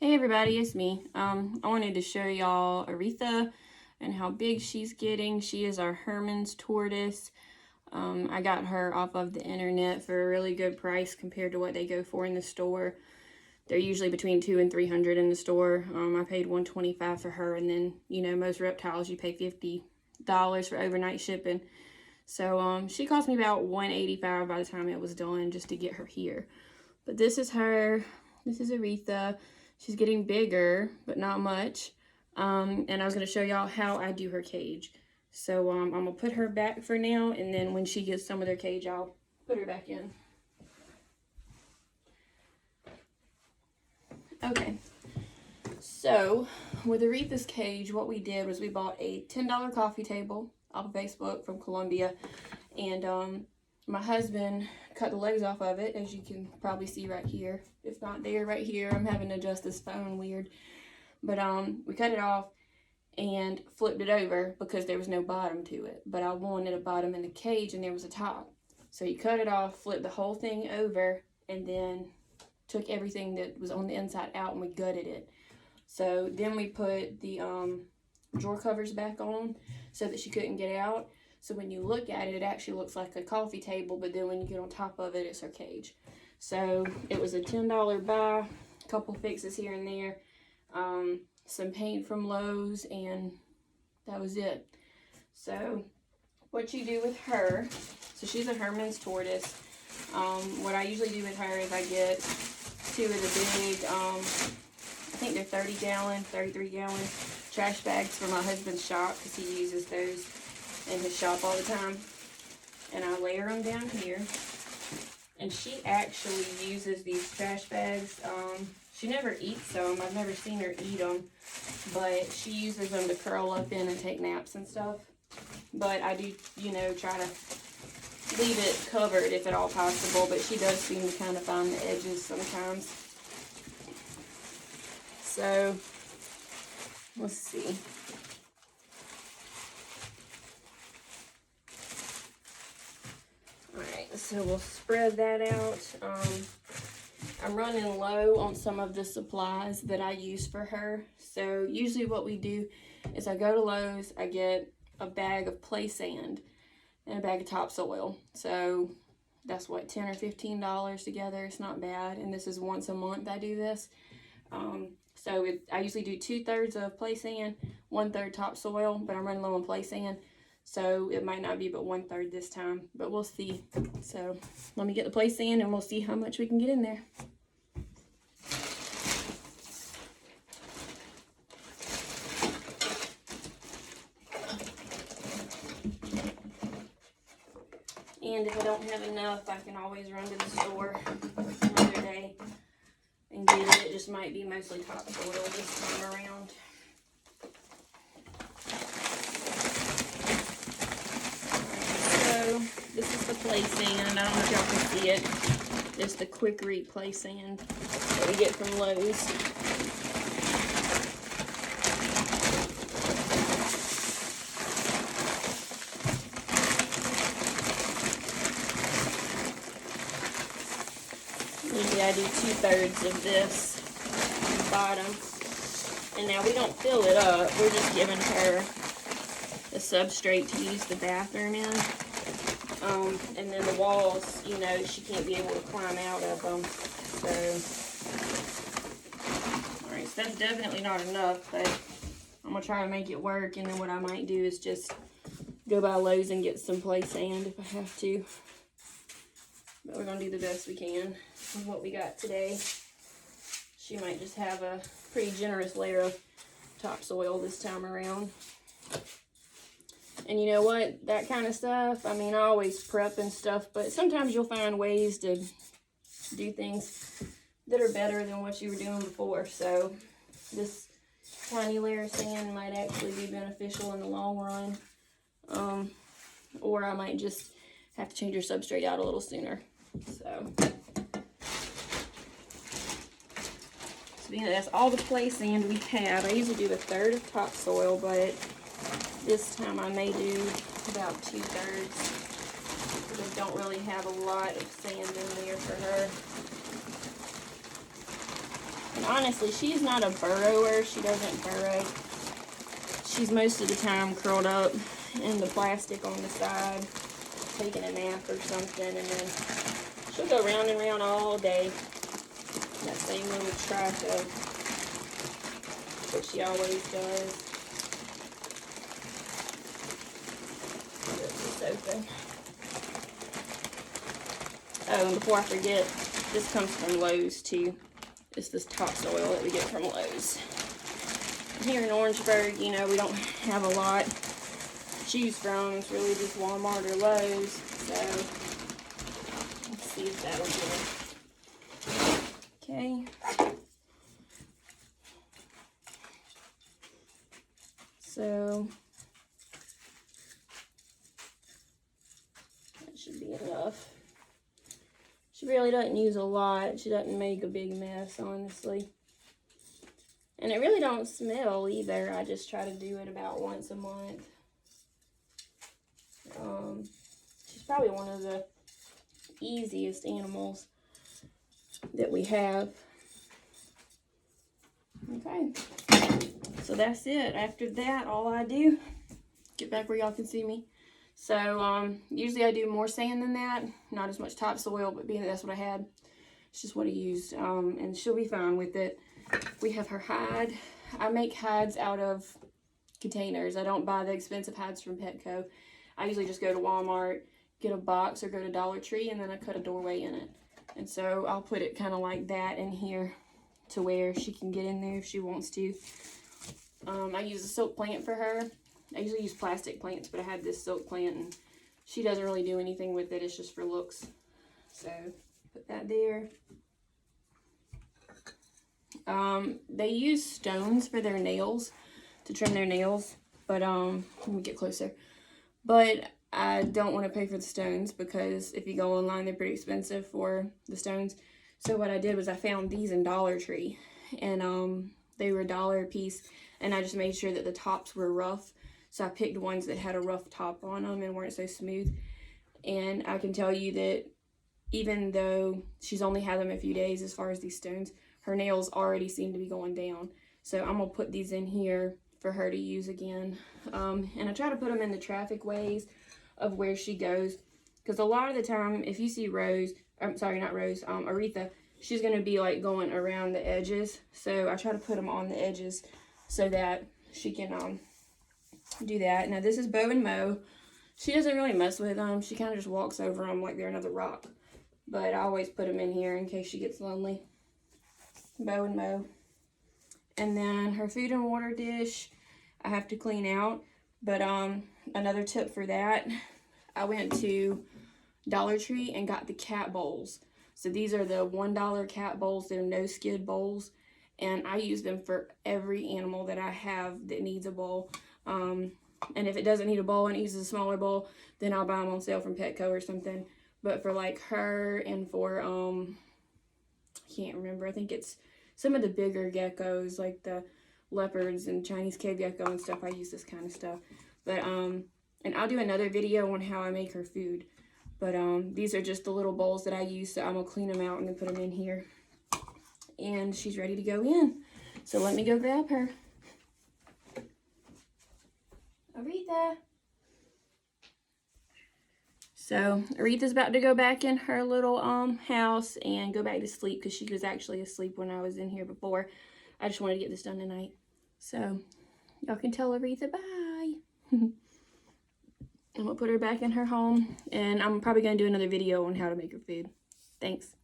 Hey everybody, it's me. I wanted to show y'all Aretha and how big she's getting. She is our Hermann's tortoise. I got her off of the internet for a really good price compared to what they go for in the store. They're usually between $200 and $300 in the store. I paid $125 for her, and then most reptiles you pay $50 for overnight shipping. So she cost me about $185 by the time it was done just to get her here. But this is her. This is Aretha. She's getting bigger, but not much. And I was going to show y'all how I do her cage. So I'm going to put her back for now, and then when she gets some of their cage, I'll put her back in. Okay. So with Aretha's cage, what we did was we bought a $10 coffee table off of Facebook from Colombia. And my husband cut the legs off of it, as you can probably see right here. If not there, right here. I'm having to adjust this phone weird. But we cut it off and flipped it over because there was no bottom to it. But I wanted a bottom in the cage and there was a top. So you cut it off, flipped the whole thing over, and then took everything that was on the inside out and we gutted it. So then we put the drawer covers back on so that she couldn't get out. So when you look at it, it actually looks like a coffee table, but then when you get on top of it, it's her cage. So it was a $10 buy, a couple fixes here and there, some paint from Lowe's, and that was it. So what you do with her, so she's a Hermann's tortoise. What I usually do with her is I get two of the big, I think they're 30-gallon, 33-gallon trash bags for my husband's shop because he uses those in his shop all the time. And I layer them down here. And she actually uses these trash bags. She never eats them. I've never seen her eat them. But she uses them to curl up in and take naps and stuff. But I do, try to leave it covered if at all possible. But she does seem to kind of find the edges sometimes. So, let's see. Alright, so we'll spread that out. I'm running low on some of the supplies that I use for her. So usually what we do is I go to Lowe's, I get a bag of play sand and a bag of topsoil. So that's what, $10 or $15 together. It's not bad. And this is once a month I do this. I usually do 2/3 of play sand, 1/3 topsoil, but I'm running low on play sand. So it might not be but 1/3 this time, but we'll see. So let me get the play sand and we'll see how much we can get in there. And if I don't have enough, I can always run to the store another day and get it. It just might be mostly topsoil this time around. This is the play sand. I don't know if y'all can see it. It's the quick read play sand that we get from Lowe's. Usually I do 2/3 of this on the bottom. And now we don't fill it up. We're just giving her the substrate to use the bathroom in. And then the walls, she can't be able to climb out of them. Alright, so that's definitely not enough, but I'm going to try to make it work. And then what I might do is just go by Lowe's and get some play sand if I have to. But we're going to do the best we can with what we got today. She might just have a pretty generous layer of topsoil this time around. And you know what? That kind of stuff, I always prep and stuff, but sometimes you'll find ways to do things that are better than what you were doing before. So this tiny layer of sand might actually be beneficial in the long run. Or I might just have to change your substrate out a little sooner. So that's all the play sand we have. I usually do 1/3 of topsoil, but this time I may do about 2/3 because I don't really have a lot of sand in there for her. And honestly, she's not a burrower. She doesn't burrow. She's most of the time curled up in the plastic on the side, taking a nap or something, and then she'll go round and round all day. That same little track of what she always does. This open. Oh, and before I forget, this comes from Lowe's too. It's this topsoil that we get from Lowe's. Here in Orangeburg, you know, we don't have a lot to choose from. It's really just Walmart or Lowe's. So, let's see if that'll do it. Okay. So, that should be enough. She really doesn't use a lot. She doesn't make a big mess, honestly. And it really don't smell either. I just try to do it about once a month. She's probably one of the easiest animals that we have. Okay. So that's it. After that, all I do, get back where y'all can see me. So, usually I do more sand than that. Not as much topsoil, but being that that's what I had, it's just what I used. And she'll be fine with it. We have her hide. I make hides out of containers. I don't buy the expensive hides from Petco. I usually just go to Walmart, get a box, or go to Dollar Tree, and then I cut a doorway in it. And so I'll put it kind of like that in here to where she can get in there if she wants to. I use a silk plant for her. I usually use plastic plants, but I had this silk plant, and she doesn't really do anything with it. It's just for looks. So put that there. They use stones for their nails, to trim their nails, but let me get closer. But I don't want to pay for the stones, because if you go online, they're pretty expensive for the stones. So what I did was I found these in Dollar Tree, and they were $1 a piece, and I just made sure that the tops were rough. So I picked ones that had a rough top on them and weren't so smooth. And I can tell you that even though she's only had them a few days as far as these stones, her nails already seem to be going down. So I'm going to put these in here for her to use again. And I try to put them in the traffic ways of where she goes. Because a lot of the time, if you see Rose, I'm sorry, not Rose, Aretha, she's going to be like going around the edges. So I try to put them on the edges so that she can do that. Now this is Bo and Mo. She doesn't really mess with them. She kind of just walks over them like they're another rock. But I always put them in here in case she gets lonely. Bo and Mo. And then her food and water dish, I have to clean out. But another tip for that, I went to Dollar Tree and got the cat bowls. So these are the $1 cat bowls. They're no skid bowls. And I use them for every animal that I have that needs a bowl. And if it doesn't need a bowl and it uses a smaller bowl, then I'll buy them on sale from Petco or something. But for like her and for, I can't remember, I think it's some of the bigger geckos, like the leopards and Chinese cave gecko and stuff, I use this kind of stuff. But, and I'll do another video on how I make her food. But, these are just the little bowls that I use, so I'm going to clean them out and then put them in here. And she's ready to go in. So let me go grab her. Aretha. So Aretha's about to go back in her little house and go back to sleep, because she was actually asleep when I was in here before. I just wanted to get this done tonight. So y'all can tell Aretha bye. I'm gonna put her back in her home, and I'm probably gonna do another video on how to make her food. Thanks.